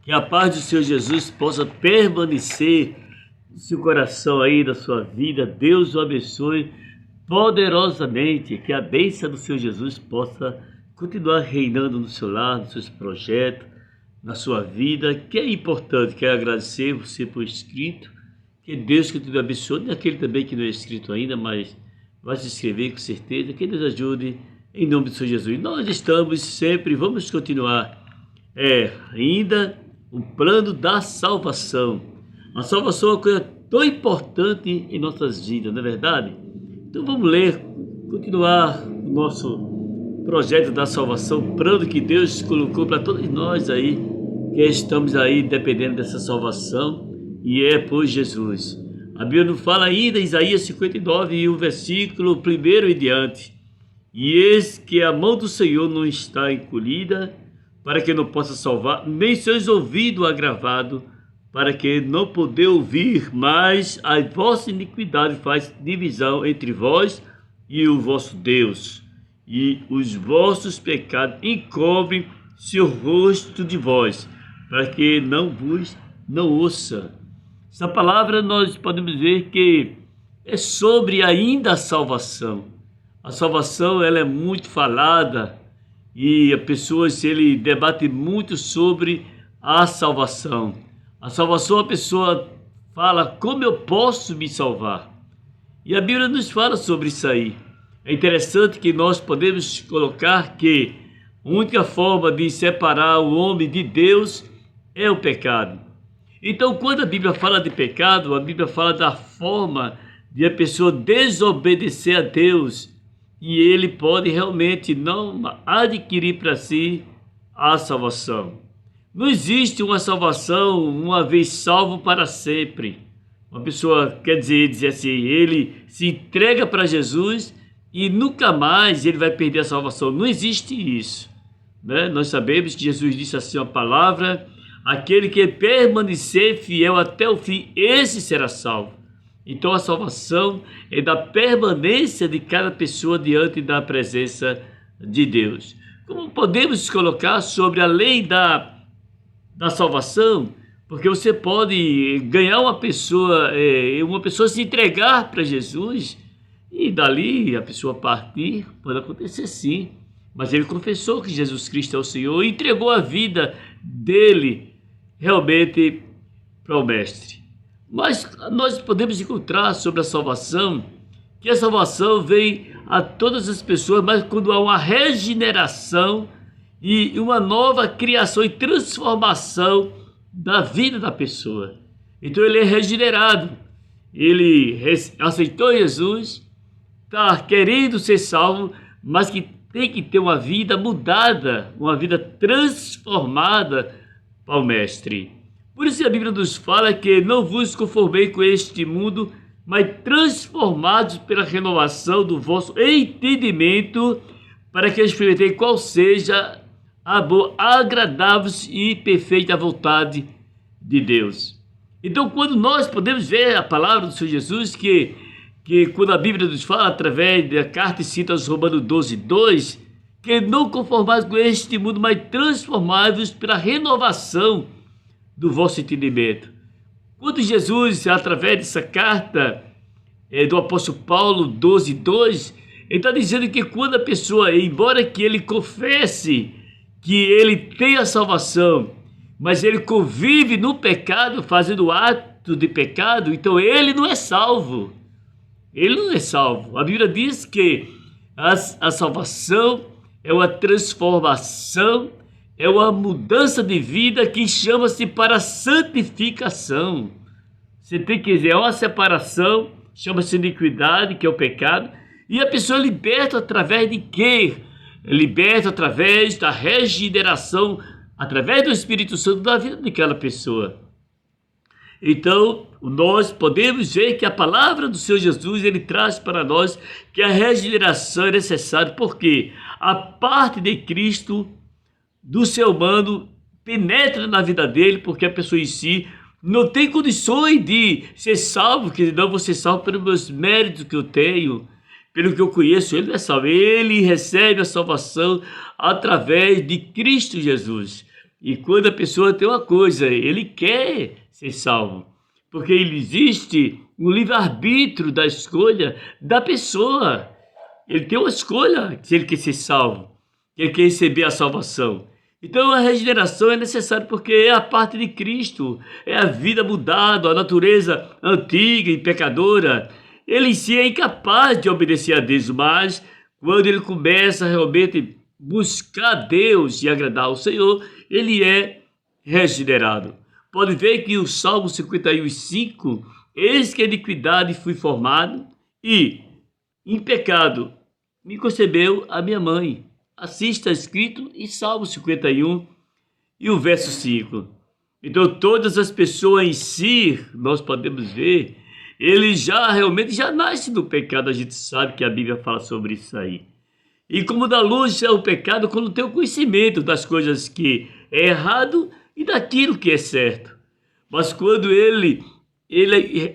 Que a paz do Senhor Jesus possa permanecer no seu coração aí, na sua vida. Deus o abençoe poderosamente. Que a bênção do Senhor Jesus possa continuar reinando no seu lar, nos seus projetos, na sua vida. Que é importante. Quero agradecer você por inscrito. Que Deus continue abençoando. E aquele também que não é inscrito ainda, mas vai se inscrever com certeza. Que Deus ajude em nome do Senhor Jesus. Nós estamos sempre, vamos continuar ainda o plano da salvação. A salvação é uma coisa tão importante em nossas vidas, não é verdade? Então vamos ler, continuar o nosso projeto da salvação, o plano que Deus colocou para todos nós aí, que estamos aí dependendo dessa salvação, e é por Jesus. A Bíblia nos fala ainda em Isaías 59, e o versículo 1 em diante: e eis que a mão do Senhor não está encolhida, para que não possa salvar, nem seus ouvidos agravados, para que não poder ouvir, mas a vossa iniquidade faz divisão entre vós e o vosso Deus, e os vossos pecados encobrem seu rosto de vós, para que não ouça. Essa palavra nós podemos ver que é sobre ainda a salvação. A salvação ela é muito falada, e a pessoa ele debate muito sobre a salvação. A salvação, a pessoa fala: como eu posso me salvar? E a Bíblia nos fala sobre isso aí. É interessante que nós podemos colocar que a única forma de separar o homem de Deus é o pecado. Então, quando a Bíblia fala de pecado, a Bíblia fala da forma de a pessoa desobedecer a Deus, e ele pode realmente não adquirir para si a salvação. Não existe uma salvação, uma vez salvo para sempre. Uma pessoa quer dizer assim, ele se entrega para Jesus e nunca mais ele vai perder a salvação. Não existe isso, né? Nós sabemos que Jesus disse assim a palavra: aquele que permanecer fiel até o fim, esse será salvo. Então a salvação é da permanência de cada pessoa diante da presença de Deus. Como podemos colocar sobre a lei da salvação? Porque você pode ganhar uma pessoa se entregar para Jesus, e dali a pessoa partir, pode acontecer sim. Mas ele confessou que Jesus Cristo é o Senhor e entregou a vida dele realmente para o Mestre. Mas nós podemos encontrar sobre a salvação, que a salvação vem a todas as pessoas, mas quando há uma regeneração e uma nova criação e transformação da vida da pessoa. Então ele é regenerado, ele aceitou Jesus, está querendo ser salvo, mas que tem que ter uma vida mudada, uma vida transformada para o Mestre. Por isso a Bíblia nos fala que não vos conformei com este mundo, mas transformados pela renovação do vosso entendimento, para que experimentei qual seja a boa, agradável e perfeita vontade de Deus. Então, quando nós podemos ver a palavra do Senhor Jesus, que quando a Bíblia nos fala, através da carta e cita aos Romanos 12:2, que não conformados com este mundo, mas transformados pela renovação do vosso entendimento. Quando Jesus, através dessa carta do apóstolo Paulo 12:2, ele está dizendo que quando a pessoa, embora que ele confesse que ele tem a salvação, mas ele convive no pecado, fazendo ato de pecado, então ele não é salvo. Ele não é salvo. A Bíblia diz que a salvação é uma transformação, é uma mudança de vida que chama-se para santificação. Você tem que dizer, é uma separação, chama-se iniquidade, que é o pecado, e a pessoa é liberta através de quê? É liberta através da regeneração, através do Espírito Santo da vida daquela pessoa. Então, nós podemos ver que a palavra do Senhor Jesus, ele traz para nós que a regeneração é necessária, porque a parte de Cristo do ser humano penetra na vida dele, porque a pessoa em si não tem condições de ser salvo, que não vou ser salvo pelos meus méritos que eu tenho, pelo que eu conheço. Ele não é salvo, ele recebe a salvação através de Cristo Jesus. E quando a pessoa tem uma coisa, ele quer ser salvo, porque ele existe no livre-arbítrio da escolha da pessoa. Ele tem uma escolha se ele quer ser salvo, se ele quer receber a salvação. Então a regeneração é necessária porque é a parte de Cristo, é a vida mudada, a natureza antiga e pecadora. Ele em si é incapaz de obedecer a Deus, mas quando ele começa realmente buscar Deus e agradar ao Senhor, ele é regenerado. Pode ver que o Salmo 51:5, eis que a iniquidade fui formado e em pecado me concebeu a minha mãe. Assim está escrito em Salmo 51 e o verso 5. Então todas as pessoas em si, nós podemos ver, ele já realmente já nasce do pecado. A gente sabe que a Bíblia fala sobre isso aí. E como da luz é o pecado quando tem o conhecimento das coisas que é errado e daquilo que é certo. Mas quando ele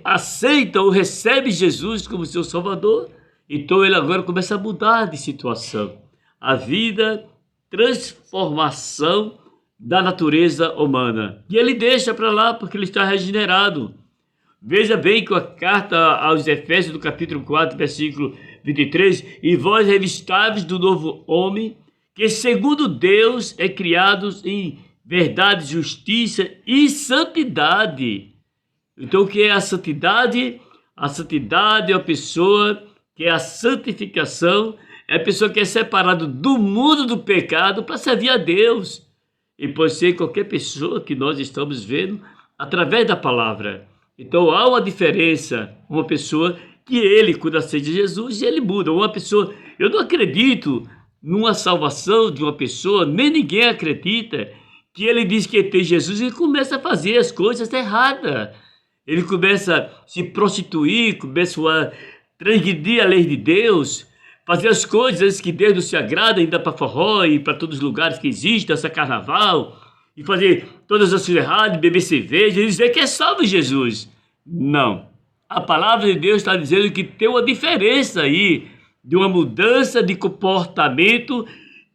aceita ou recebe Jesus como seu Salvador, então ele agora começa a mudar de situação. A vida, transformação da natureza humana. E ele deixa para lá porque ele está regenerado. Veja bem que a carta aos Efésios, do capítulo 4, versículo 23, e vós revistáveis do novo homem, que segundo Deus é criados em verdade, justiça e santidade. Então o que é a santidade? A santidade é a pessoa que é a santificação, é a pessoa que é separada do mundo do pecado para servir a Deus. E pode ser qualquer pessoa que nós estamos vendo através da palavra. Então há uma diferença, uma pessoa que ele, quando aceita Jesus, ele muda. Uma pessoa, eu não acredito numa salvação de uma pessoa, nem ninguém acredita que ele diz que tem Jesus e começa a fazer as coisas erradas. Ele começa a se prostituir, começa a transgredir a lei de Deus, fazer as coisas que Deus não se agrada, ainda para forró e para todos os lugares que existem, essa carnaval, e fazer todas as coisas erradas, beber cerveja, e dizer que é salvo Jesus. Não. A palavra de Deus está dizendo que tem uma diferença aí, de uma mudança de comportamento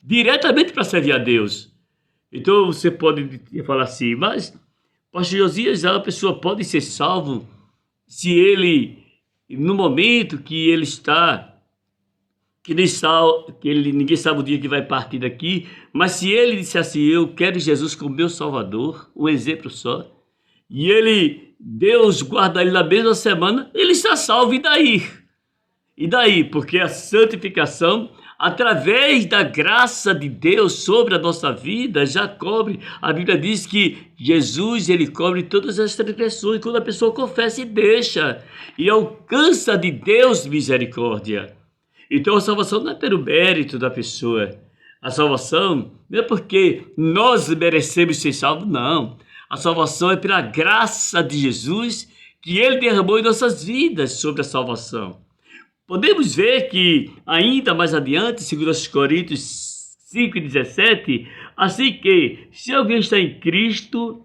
diretamente para servir a Deus. Então você pode falar assim, mas pastor Josias, a pessoa pode ser salvo se ele, no momento que ele está, ninguém sabe o dia que vai partir daqui, mas se ele disser assim, eu quero Jesus como meu Salvador, um exemplo só, e Deus guarda ele na mesma semana, ele está salvo, e daí? E daí? Porque a santificação, através da graça de Deus sobre a nossa vida, já cobre. A Bíblia diz que Jesus, ele cobre todas as transgressões quando a pessoa confessa e deixa, e alcança de Deus misericórdia. Então a salvação não é pelo mérito da pessoa. A salvação não é porque nós merecemos ser salvos, não. A salvação é pela graça de Jesus que ele derramou em nossas vidas sobre a salvação. Podemos ver que ainda mais adiante, 2 Coríntios 5:17, assim que se alguém está em Cristo,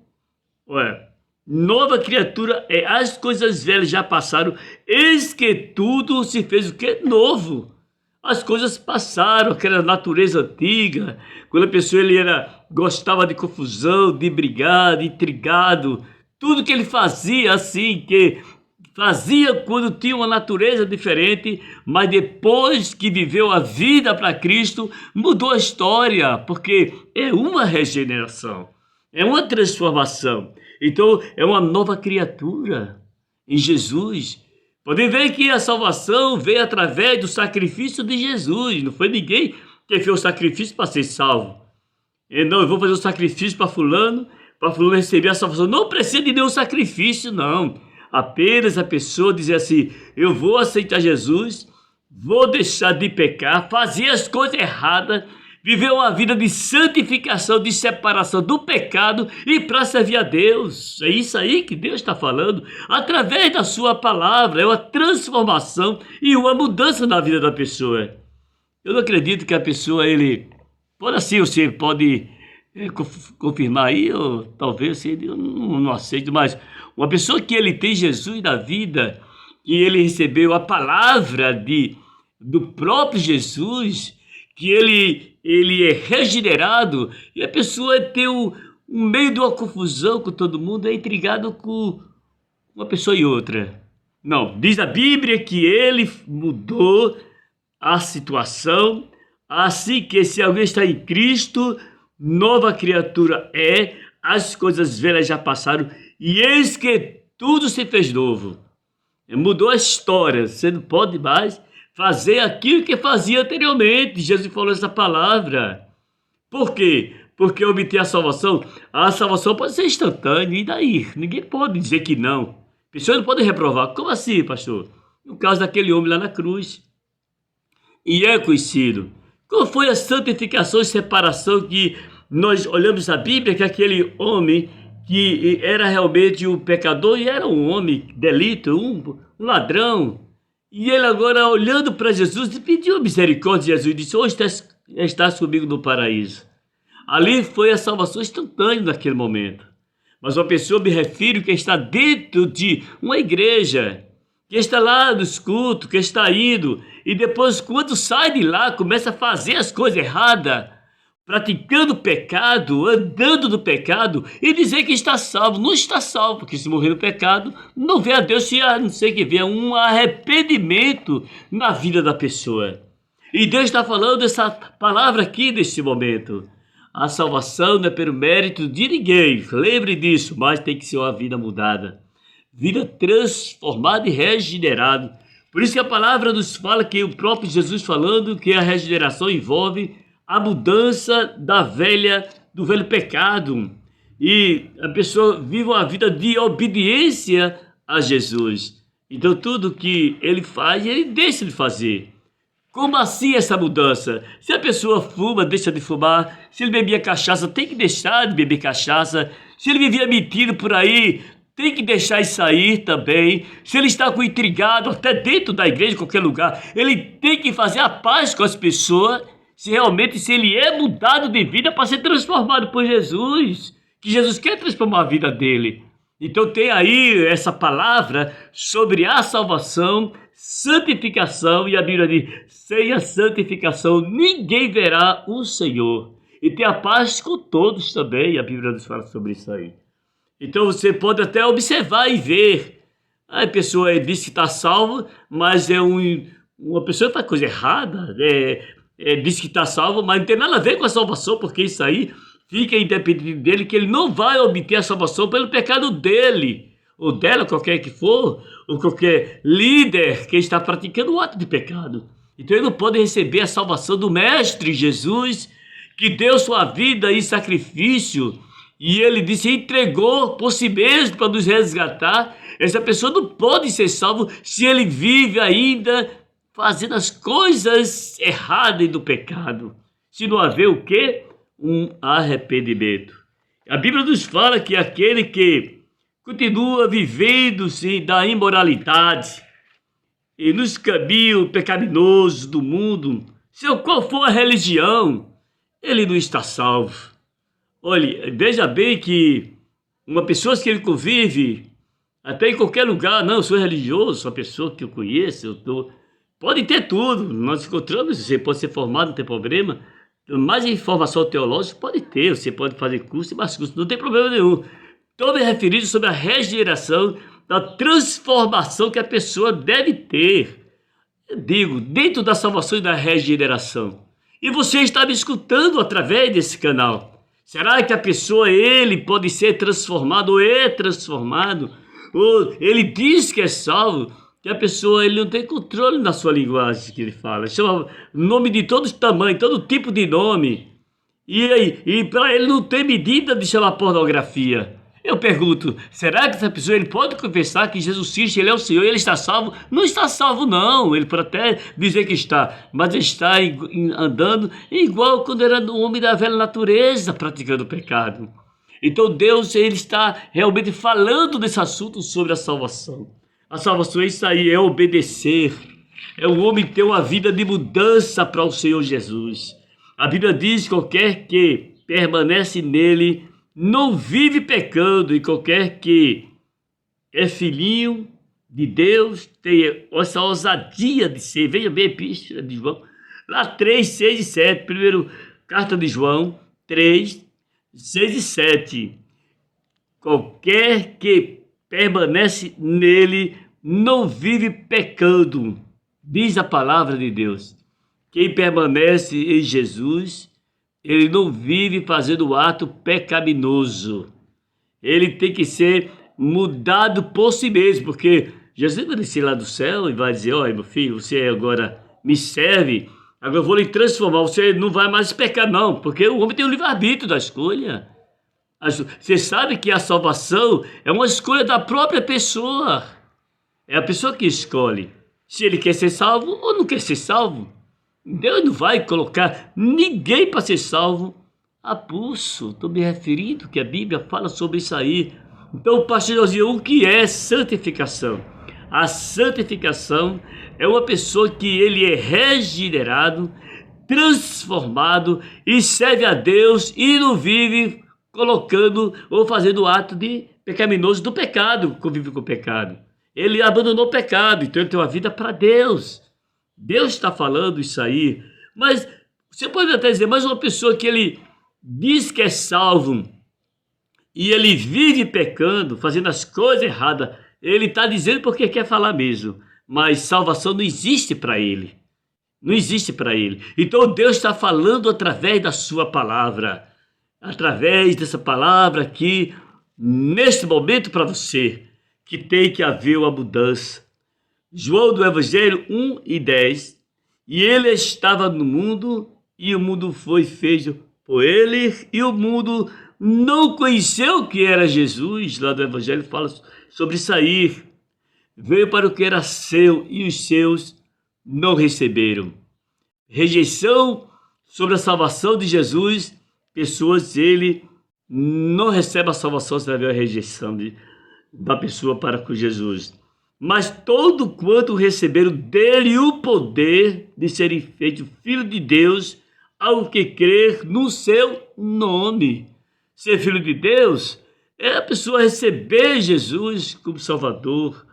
nova criatura é, as coisas velhas já passaram, eis que tudo se fez o que? Novo. As coisas passaram, aquela natureza antiga, quando a pessoa gostava de confusão, de brigar, de intrigado, tudo que ele fazia assim, que fazia quando tinha uma natureza diferente, mas depois que viveu a vida para Cristo, mudou a história, porque é uma regeneração, é uma transformação. Então é uma nova criatura em Jesus. Podem ver que a salvação veio através do sacrifício de Jesus. Não foi ninguém que fez o sacrifício para ser salvo. Não, eu vou fazer o sacrifício para fulano receber a salvação. Não precisa de nenhum sacrifício, não. Apenas a pessoa dizer assim, eu vou aceitar Jesus, vou deixar de pecar, fazer as coisas erradas, viver uma vida de santificação, de separação do pecado e para servir a Deus. É isso aí que Deus está falando, através da sua palavra. É uma transformação e uma mudança na vida da pessoa. Eu não acredito que a pessoa, pode assim, você pode confirmar aí, ou talvez eu não aceito, mas uma pessoa que ele tem Jesus na vida, que ele recebeu a palavra do próprio Jesus, que ele é regenerado, e a pessoa tem no meio de uma confusão com todo mundo, é intrigado com uma pessoa e outra. Não, diz a Bíblia que ele mudou a situação, assim que se alguém está em Cristo, nova criatura é, as coisas velhas já passaram, e eis que tudo se fez novo. Mudou a história, você não pode mais fazer aquilo que fazia anteriormente. Jesus falou essa palavra. Por quê? Porque obter a salvação pode ser instantânea, e daí? Ninguém pode dizer que não. Pessoas não podem reprovar. Como assim, pastor? No caso daquele homem lá na cruz. E é conhecido. Qual foi a santificação e separação que nós olhamos na Bíblia, que aquele homem que era realmente um pecador e era um homem delito, um ladrão. E ele agora, olhando para Jesus, pediu misericórdia de Jesus e disse: hoje estás comigo no paraíso. Ali foi a salvação instantânea naquele momento. Mas uma pessoa, me refiro, que está dentro de uma igreja, que está lá nos cultos, que está indo, e depois, quando sai de lá, começa a fazer as coisas erradas, praticando pecado, andando no pecado, e dizer que está salvo. Não está salvo, porque se morrer no pecado, não vê a Deus, se a não ser que venha um arrependimento na vida da pessoa. E Deus está falando essa palavra aqui neste momento. A salvação não é pelo mérito de ninguém, lembre disso, mas tem que ser uma vida mudada, vida transformada e regenerada. Por isso que a palavra nos fala, que o próprio Jesus falando, que a regeneração envolve a mudança do velho pecado, e a pessoa vive uma vida de obediência a Jesus. Então tudo que ele faz, ele deixa de fazer. Como assim essa mudança? Se a pessoa fuma, deixa de fumar. Se ele bebia cachaça, tem que deixar de beber cachaça. Se ele vivia mentindo por aí, tem que deixar isso sair também. Se ele está com intrigado, até dentro da igreja, em qualquer lugar, ele tem que fazer a paz com as pessoas, se ele é mudado de vida para ser transformado por Jesus, que Jesus quer transformar a vida dele. Então tem aí essa palavra sobre a salvação, santificação, e a Bíblia diz: sem a santificação ninguém verá o Senhor. E ter a paz com todos também, a Bíblia nos fala sobre isso aí. Então você pode até observar e ver. A pessoa diz que está salvo, mas uma pessoa que faz coisa errada, diz que está salvo, mas não tem nada a ver com a salvação, porque isso aí fica independente dele, que ele não vai obter a salvação pelo pecado dele, ou dela, qualquer que for, ou qualquer líder que está praticando um ato de pecado. Então ele não pode receber a salvação do Mestre Jesus, que deu sua vida em sacrifício, e ele disse, entregou por si mesmo para nos resgatar. Essa pessoa não pode ser salvo se ele vive ainda fazendo as coisas erradas e do pecado. Se não haver o quê? Um arrependimento. A Bíblia nos fala que aquele que continua vivendo-se da imoralidade e nos caminhos pecaminosos do mundo, seja qual for a religião, ele não está salvo. Olhe, veja bem que uma pessoa que ele convive, até em qualquer lugar, não, eu sou religioso, sou uma pessoa que eu conheço, pode ter tudo, nós encontramos, você pode ser formado, não tem problema, mais informação teológica pode ter, você pode fazer curso e mais curso, não tem problema nenhum. Estou me referindo sobre a regeneração, da transformação que a pessoa deve ter. Eu digo, dentro da salvação e da regeneração. E você está me escutando através desse canal. Será que a pessoa, ele pode ser transformado, ou é transformado, ou ele diz que é salvo, que a pessoa, ele não tem controle na sua linguagem que ele fala, chama nome de todo tamanho, todo tipo de nome, e para ele não tem medida de chamar pornografia. Eu pergunto, será que essa pessoa, ele pode confessar que Jesus Cristo, ele é o Senhor e ele está salvo? Não está salvo não, ele pode até dizer que está, mas ele está andando igual quando era um homem da velha natureza, praticando pecado. Então Deus, ele está realmente falando desse assunto sobre a salvação. A salvação é isso aí, é obedecer, é o homem ter uma vida de mudança para o Senhor Jesus. A Bíblia diz que qualquer que permanece nele não vive pecando, e qualquer que é filhinho de Deus tem essa ousadia de ser. Veja bem a epístola de João, lá 3, 6 e 7, primeiro carta de João 3, 6 e 7. Qualquer que permanece nele não vive pecando, diz a palavra de Deus. Quem permanece em Jesus, ele não vive fazendo ato pecaminoso. Ele tem que ser mudado por si mesmo, porque Jesus vai descer lá do céu e vai dizer: olha, meu filho, você agora me serve, agora eu vou lhe transformar, você não vai mais pecar não, porque o homem tem o livre-arbítrio da escolha. Você sabe que a salvação é uma escolha da própria pessoa. É a pessoa que escolhe se ele quer ser salvo ou não quer ser salvo. Deus não vai colocar ninguém para ser salvo a pulso. Estou me referindo que a Bíblia fala sobre isso aí. Então, pastor Josiel, o que é santificação? A santificação é uma pessoa que ele é regenerado, transformado e serve a Deus e não vive colocando ou fazendo ato de pecaminoso do pecado, convive com o pecado. Ele abandonou o pecado, então ele tem uma vida para Deus. Deus está falando isso aí. Mas você pode até dizer, mas uma pessoa que ele diz que é salvo e ele vive pecando, fazendo as coisas erradas, ele está dizendo porque quer falar mesmo. Mas salvação não existe para ele. Não existe para ele. Então Deus está falando através da sua palavra. Através dessa palavra aqui, neste momento para você, que tem que haver uma mudança. João do Evangelho 1 e 10. E ele estava no mundo, e o mundo foi feito por ele, e o mundo não conheceu que era Jesus. Lá do Evangelho fala sobre sair. Veio para o que era seu, e os seus não receberam. Rejeição sobre a salvação de Jesus. Pessoas, ele não recebe a salvação se haver a rejeição da pessoa para com Jesus. Mas todo quanto receberam dele o poder de serem feitos filho de Deus, ao que crer no seu nome. Ser filho de Deus é a pessoa receber Jesus como Salvador.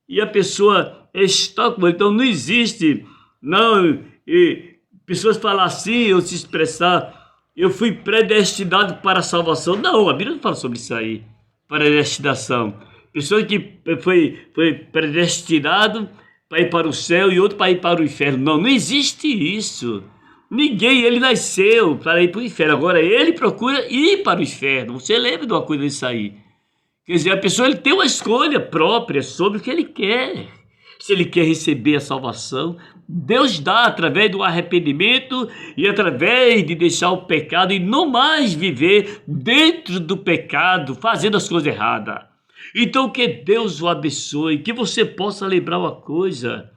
E a pessoa está com ele. Então não existe, não, e pessoas falar assim ou se expressar: eu fui predestinado para a salvação. Não, a Bíblia não fala sobre isso aí, predestinação. Pessoa que foi predestinado para ir para o céu e outro para ir para o inferno. Não, não existe isso. Ninguém, ele nasceu para ir para o inferno. Agora ele procura ir para o inferno. Você lembra de uma coisa disso aí? Quer dizer, a pessoa ele tem uma escolha própria sobre o que ele quer. Se ele quer receber a salvação, Deus dá através do arrependimento e através de deixar o pecado e não mais viver dentro do pecado, fazendo as coisas erradas. Então que Deus o abençoe, que você possa lembrar uma coisa,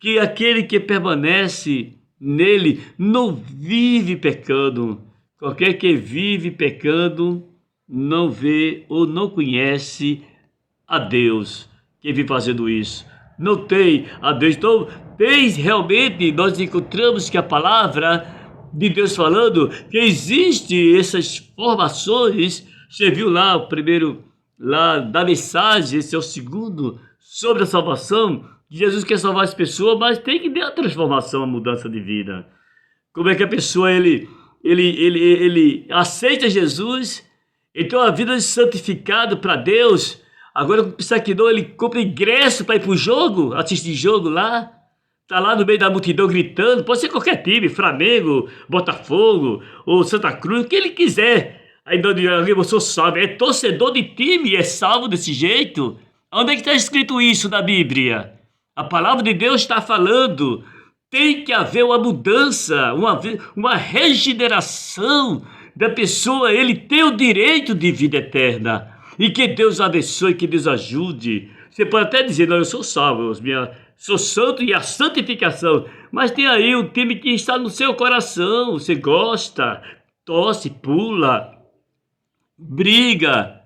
que aquele que permanece nele não vive pecando. Qualquer que vive pecando não vê ou não conhece a Deus. Quem vive fazendo isso não tem a Deus. Então, realmente nós encontramos que a palavra de Deus falando que existe essas formações. Você viu lá o primeiro, lá da mensagem, esse é o segundo, sobre a salvação. Jesus quer salvar as pessoas, mas tem que ter a transformação, a mudança de vida. Como é que a pessoa, ele aceita Jesus, então a vida é santificada para Deus. Agora, pensar que não, ele compra ingresso para ir para o jogo, assistir jogo lá, tá lá no meio da multidão gritando, pode ser qualquer time, Flamengo, Botafogo, ou Santa Cruz, o que ele quiser. Aí não, eu sou salvo, é torcedor de time e é salvo desse jeito? Onde é que está escrito isso na Bíblia? A palavra de Deus está falando, tem que haver uma mudança, uma regeneração da pessoa, ele tem o direito de vida eterna. E que Deus abençoe, que Deus ajude. Você pode até dizer: não, eu sou salvo, sou santo e a santificação. Mas tem aí um time que está no seu coração. Você gosta, torce, pula, briga.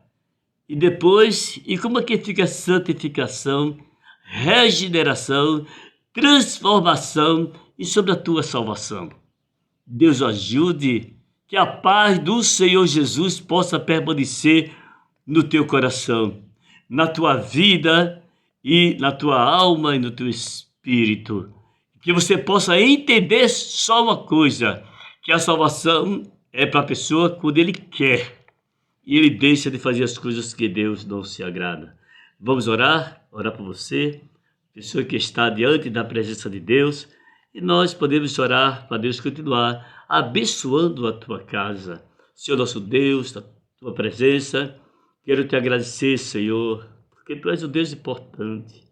E depois, e como é que fica a santificação, regeneração, transformação e sobre a tua salvação? Deus ajude, que a paz do Senhor Jesus possa permanecer no teu coração, na tua vida e na tua alma e no teu espírito. Que você possa entender só uma coisa, que a salvação é para a pessoa quando ele quer. E ele deixa de fazer as coisas que Deus não se agrada. Vamos orar? Orar por você, pessoa que está diante da presença de Deus. E nós podemos orar para Deus continuar abençoando a tua casa. Senhor nosso Deus, a tua presença, quero te agradecer, Senhor, porque tu és um Deus importante.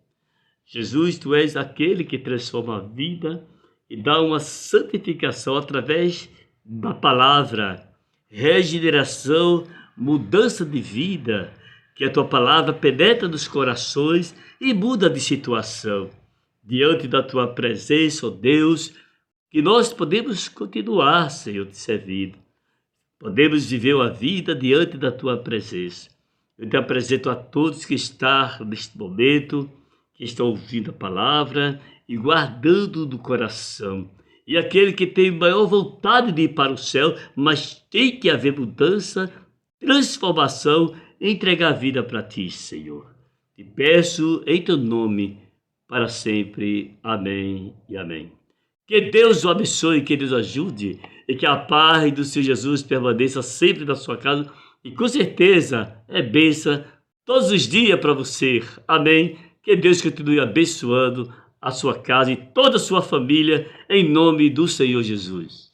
Jesus, tu és aquele que transforma a vida e dá uma santificação através da palavra, regeneração, mudança de vida, que a tua palavra penetra nos corações e muda de situação. Diante da tua presença, ó Deus, que nós podemos continuar, Senhor, te servindo. Podemos viver a vida diante da tua presença. Eu te apresento a todos que estão neste momento, que estão ouvindo a palavra e guardando no coração. E aquele que tem maior vontade de ir para o céu, mas tem que haver mudança, transformação, entregar a vida para ti, Senhor. Te peço em teu nome, para sempre. Amém e amém. Que Deus o abençoe, que Deus o ajude e que a paz do Senhor Jesus permaneça sempre na sua casa e com certeza é bênção todos os dias para você. Amém. Que Deus continue abençoando a sua casa e toda a sua família, em nome do Senhor Jesus.